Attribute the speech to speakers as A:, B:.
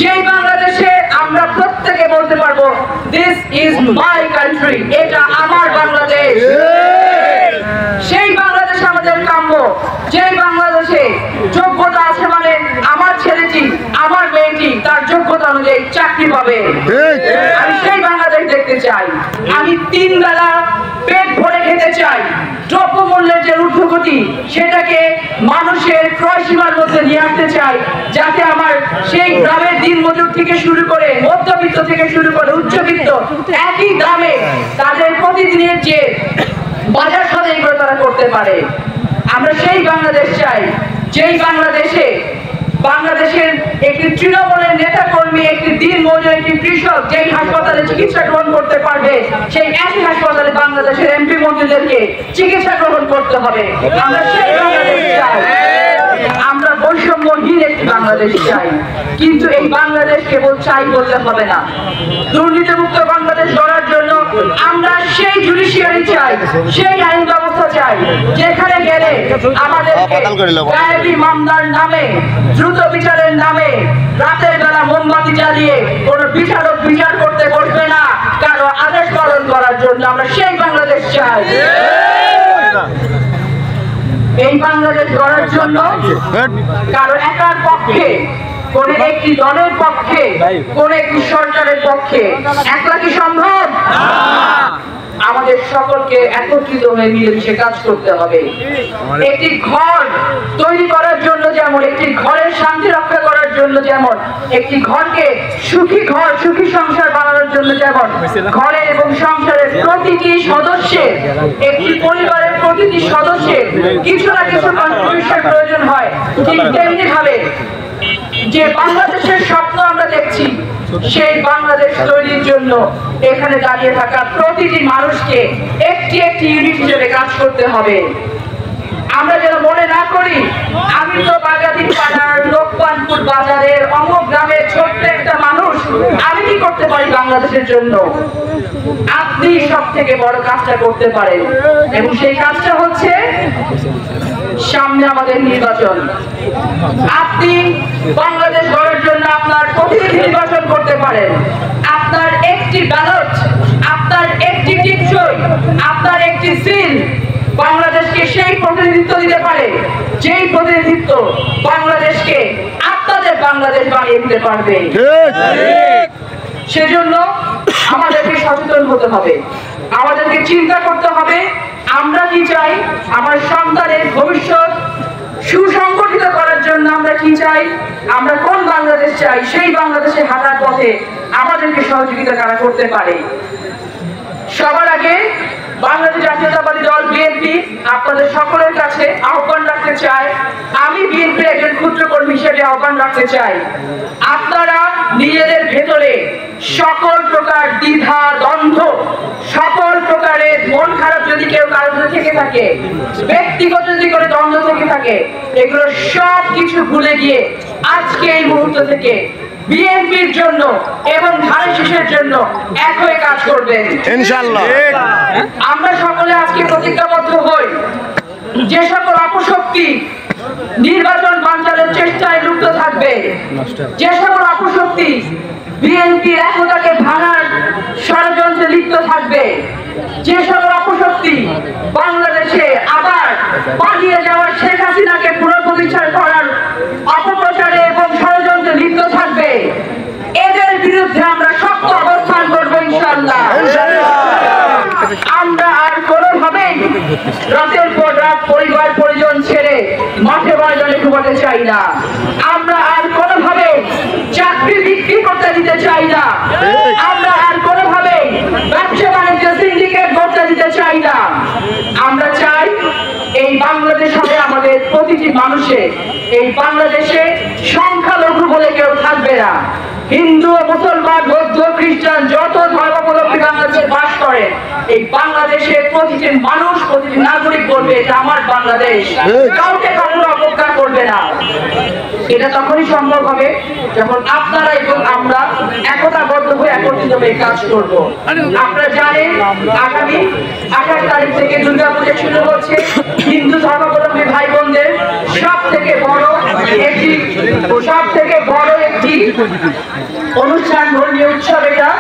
A: যে বাংলাদেশে আমরা প্রত্যেকে বলতে পারবো দিস ইজ মাই কান্ট্রি, এটা আমার বাংলাদেশ। সেই বাংলাদেশ আমাদের কাম্য, যে বাংলাদেশে যোগ্যতা আছে, মানে আমার ছেলেটি আমার মেয়েটি তার যোগ্যতা অনুযায়ী চাকরি পাবে। আমি সেই বাংলাদেশ দেখতে চাই। আমি 3 বেলা পেট ভরে খেতে চাই। দ্রব্যমূল্যের যে ঊর্ধ্বগতি সেটাকে মানুষের ক্রয় সীমার মধ্যে নিয়ে আসতে চাই, যাতে আমার সেই গ্রামের দিনমজুর থেকে শুরু করে মধ্যবিত্ত থেকে শুরু করে উচ্চবিত্ত একই দামে তাদের প্রতিদিনের যে বাজার সদাই করে তারা করতে পারে। আমরা সেই বাংলাদেশ চাই, যেই বাংলাদেশে বাংলাদেশের একটি তৃণমূলের নেতা কর্মী, একটি দিনমজুর, একটি কৃষক যেই হাসপাতালে চিকিৎসা গ্রহণ করতে পারবে, সেই একই হাসপাতালে বাংলাদেশের এমপি মন্ত্রীদেরকে চিকিৎসা গ্রহণ করতে হবে। আমরা সেই বাংলাদেশ চাই। আমরা বৈষম্যহীন একটি বাংলাদেশ চাই, কিন্তু এই বাংলাদেশ কেবল চাই বললে হবে না। দুর্নীতিমুক্ত বাংলাদেশ গড়ার জন্য আমরা সেই জুডিশিয়ারি চাই, সেই আইন ব্যবস্থা চাই, যেখানে গেলে আমাদেরকে গায়েবী মামলার নামে, দ্রুত বিচারের নামে রাতের বেলা মোমবাতি জ্বালিয়ে কোন বিচারক বিচার করতে বসবে না কারো আদেশ পালন করার জন্য। আমরা সেই বাংলাদেশ চাই। এই বাংলাদেশ গড়ার জন্য কারো একার পক্ষে, কোন একটি দলের পক্ষে, কোন একটি সরকারের পক্ষে একলা কি সম্ভব? আমাদের সকলকে একত্রিত হয়ে মিলেমিশে কাজ করতে হবে। একটি ঘর তৈরি করার জন্য যেমন, একটি ঘরের শান্তি রক্ষা করার জন্য যেমন, একটি ঘরকে সুখী ঘর, সুখী সংসার বানানোর জন্য যেমন ঘরের এবং সংসারের প্রতিটি সদস্যের, একটি পরিবারের প্রতিটি সদস্যের কিছু না কিছু কন্ট্রিবিউশন প্রয়োজন হয়, ঠিক তেমনি ভাবে যে বাংলাদেশের স্বপ্ন আমরা দেখছি, সেই বাংলাদেশ তৈরির জন্য এখানে দাঁড়িয়ে থাকা প্রতিটি মানুষকে একটি একটি ইউনিট হিসেবে কাজ করতে হবে। আমরা যেন মনে না করি আমি তো বাগাতির পাড়ার লোকপানপুর বাজারের অমুক গ্রামের ছোট্ট একটা মানুষ, আমি কি করতে পারি বাংলাদেশের জন্য? আপনি সব থেকে বড় কাজটা করতে পারেন, এবং সেই কাজটা হচ্ছে সামনে আমাদের নির্বাচন। আপনি বাংলাদেশ গড়ার জন্য আপনার প্রতিনিধি নির্বাচন করতে পারেন। আপনার একটি ব্যালট, আপনার একটি টিপসই, আপনার একটি সিল বাংলাদেশকে সেই প্রতিনিধিত্ব দিতে পারে, যেই প্রতিনিধিত্ব বাংলাদেশকে আপনাদের বাংলাদেশ বানিয়ে দিতে পারবে। সেজন্য আমাদেরকে সচেতন হতে হবে, আমাদেরকে চিন্তা করতে হবে আমরা কি চাই, আমার সন্তানের ভবিষ্যৎ সুসংগঠিত করার জন্য আমরা কি চাই, আমরা কোন বাংলাদেশ চাই। সেই বাংলাদেশে হাঁটার পথে আমাদেরকে সহযোগিতা কারা করতে পারে। সবার আগে বাংলাদেশ জাতীয়তাবাদী দল বিএনপি আপনাদের সকলের কাছে আহ্বান রাখতে চাই, আমি বিএনপির একজন ক্ষুদ্র কর্মী হিসেবে আহ্বান রাখতে চাই, আপনারা নিজেদের ভেতরে সকল প্রকার দ্বিধা দ্বন্দ্ব, সকল প্রকারের মন খারাপ যদি কেউ কারোর থেকে থাকে, ব্যক্তিগত যদি করে দ্বন্দ্ব থেকে থাকে, এগুলো সব কিছু ভুলে গিয়ে আজকে এই মুহূর্ত থেকে বিএনপির জন্য এবং ধানের শীষের জন্য এক হয়ে কাজ করবেন ইনশাআল্লাহ। আমরা সকলে আজকে প্রতিজ্ঞাবদ্ধ হই, যে সকল অপশক্তি নির্বাচন বানচালের চেষ্টায় লিপ্ত থাকবে, যে সকল অপশক্তি বিএনপির একতাকে ভাঙার ষড়যন্ত্রে লিপ্ত থাকবে, যে সকল অপশক্তি বাংলাদেশে আবার পালিয়ে যাওয়ার শেখ হাসিনাকে পুনঃপ্রতিষ্ঠা করার অপপ্রচারে এবং ষড়যন্ত্রে লিপ্ত থাকবে, এদের বিরুদ্ধে আমরা শক্ত অবস্থান করবো ইনশাআল্লাহ। আমরা আর কোনোভাবেই রাতের পর রাত পরিবার পরিজন ছেড়ে মাঠে ময়দানে ঘুমাতে চাই না। আমরা আর কোনোভাবে চাকরি বিক্রি করতে দিতে চাই না। আমরা আর কোনোভাবে ব্যবসা বাণিজ্য সিন্ডিকেট করতে দিতে চাই না। আমরা চাই এই বাংলাদেশ হবে আমাদের প্রতিটি মানুষের, এই বাংলাদেশে সংখ্যালঘু বলে কেউ থাকবে না। হিন্দু, মুসলমান, বৌদ্ধ, খ্রিস্টান যত ধর্মাবলম্বী বাংলাদেশে বাস করে, এই বাংলাদেশের প্রতিটি মানুষ, প্রতিটি নাগরিক বলবে এটা আমার বাংলাদেশ, কাউকে কখনো অবজ্ঞা করবে না। এটা তখনই সম্ভব হবে যখন আপনারা এবং আমরা একতাবদ্ধ হয়ে একত্রিত ঐক্যবদ্ধ হয়ে কাজ করব। আপনারা জানেন আগামী 28 তারিখ থেকে দুর্গাপূজা শুরু হচ্ছে। হিন্দু ধর্মাবলম্বী ভাই বোনদের সব থেকে বড় একটি অনুষ্ঠান, ধর্মীয় উৎসব এটা।